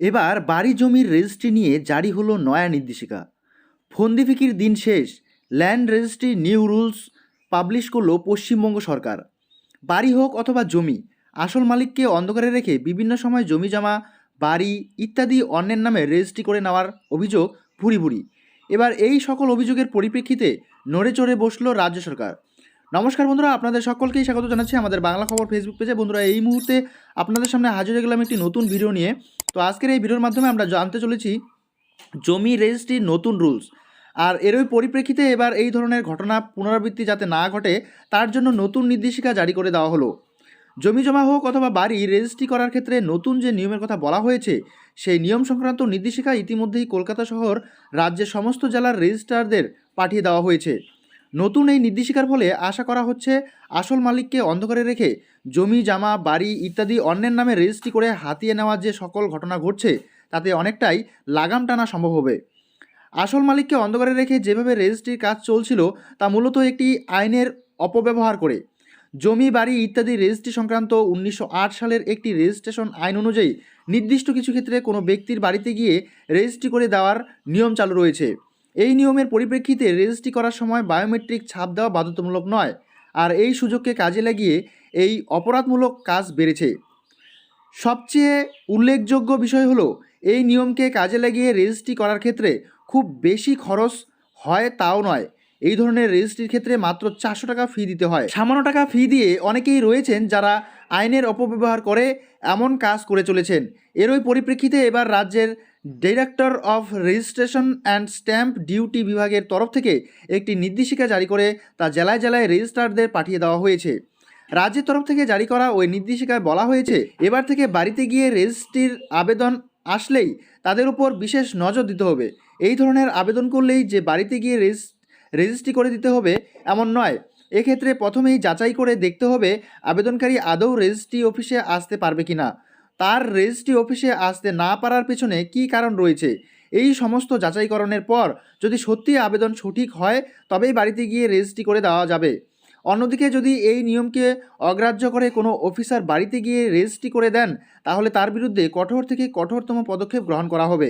এবার বাড়ি জমির রেজিস্ট্রি নিয়ে জারি হলো নয়া নির্দেশিকা। ফন্দিফিকির দিন শেষ, land registry new rules publish করলো পশ্চিমবঙ্গ সরকার। বাড়ি হোক অথবা জমি, আসল মালিককে অন্ধকারে রেখে বিভিন্ন সময় জমি জমা, বাড়ি ইত্যাদি অন্যের নামে রেজিস্ট্রি করে নেওয়ার অভিযোগ ভুরি ভুরি। এবার এই সকল অভিযোগের পরিপ্রেক্ষিতে নড়ে চড়ে বসলো রাজ্য সরকার। নমস্কার বন্ধুরা, আপনাদের সকলকেই স্বাগত জানাচ্ছি আমাদের বাংলা খবর ফেসবুক পেজে। বন্ধুরা, এই মুহূর্তে আপনাদের সামনে হাজির হয়ে গেলাম একটি নতুন ভিডিও নিয়ে। তো আজকের এই ভিডিওর মাধ্যমে আমরা জানতে চলেছি জমি রেজিস্ট্রির নতুন রুলস। আর এরই পরিপ্রেক্ষিতে এবার এই ধরনের ঘটনা পুনরাবৃত্তি যাতে না ঘটে তার জন্য নতুন নির্দেশিকা জারি করে দেওয়া হলো। জমি জমা হোক অথবা বাড়ি রেজিস্ট্রি করার ক্ষেত্রে নতুন যে নিয়মের কথা বলা হয়েছে, সেই নিয়ম সংক্রান্ত নির্দেশিকা ইতিমধ্যেই কলকাতা শহর রাজ্যের সমস্ত জেলার রেজিস্ট্রারদের পাঠিয়ে দেওয়া হয়েছে। নতুন এই নির্দেশিকার ফলে আশা করা হচ্ছে আসল মালিককে অন্ধকারে রেখে জমি জামা বাড়ি ইত্যাদি অন্যের নামে রেজিস্ট্রি করে হাতিয়ে নেওয়ার যে সকল ঘটনা ঘটছে তাতে অনেকটাই লাগাম টানা সম্ভব হবে। আসল মালিককে অন্ধকারে রেখে যেভাবে রেজিস্ট্রির কাজ চলছিল তা মূলত একটি আইনের অপব্যবহার করে। জমি বাড়ি ইত্যাদি রেজিস্ট্রি সংক্রান্ত 1908 সালের একটি রেজিস্ট্রেশন আইন অনুযায়ী নির্দিষ্ট কিছু ক্ষেত্রে কোনো ব্যক্তির বাড়িতে গিয়ে রেজিস্ট্রি করে দেওয়ার নিয়ম চালু রয়েছে। এই নিয়মের পরিপ্রেক্ষিতে রেজিস্ট্রি করার সময় বায়োমেট্রিক ছাপ দেওয়া বাধ্যতামূলক নয়। আর এই সুযোগকে কাজে লাগিয়ে এই অপরাধমূলক কাজ বেড়েছে। সবচেয়ে উল্লেখযোগ্য বিষয় হলো এই নিয়মকে কাজে লাগিয়ে রেজিস্ট্রি করার ক্ষেত্রে খুব বেশি খরচ হয় তাও নয়। এই ধরনের রেজিস্ট্রির ক্ষেত্রে মাত্র 400 টাকা ফি দিতে হয়। সামান্য টাকা ফি দিয়ে অনেকেই রয়েছেন যারা আইনের অপব্যবহার করে এমন কাজ করে চলেছেন। এরই পরিপ্রেক্ষিতে এবার রাজ্যের director of registration and stamp duty বিভাগের তরফ থেকে একটি নির্দেশিকা জারি করে তা জেলায় জেলায় রেজিস্ট্রারদের পাঠিয়ে দেওয়া হয়েছে। রাজ্যের তরফ থেকে জারি করা ওই নির্দেশিকায় বলা হয়েছে, এবার থেকে বাড়িতে গিয়ে রেজিস্ট্রির আবেদন আসলেই তাদের উপর বিশেষ নজর দিতে হবে। এই ধরনের আবেদন করলেই যে বাড়িতে গিয়ে রেজিস্ট্রি করে দিতে হবে এমন নয়। এক্ষেত্রে প্রথমেই যাচাই করে দেখতে হবে আবেদনকারী আদৌ রেজিস্ট্রি অফিসে আসতে পারবে কি না, তার রেজিস্ট্রি অফিসে আসতে না পারার পেছনে কী কারণ রয়েছে। এই সমস্ত যাচাইকরণের পর যদি সত্যি আবেদন সঠিক হয় তবেই বাড়িতে গিয়ে রেজিস্ট্রি করে দেওয়া যাবে। অন্যদিকে যদি এই নিয়মকে অগ্রাহ্য করে কোনো অফিসার বাড়িতে গিয়ে রেজিস্ট্রি করে দেন তাহলে তার বিরুদ্ধে কঠোর থেকে কঠোরতম পদক্ষেপ গ্রহণ করা হবে।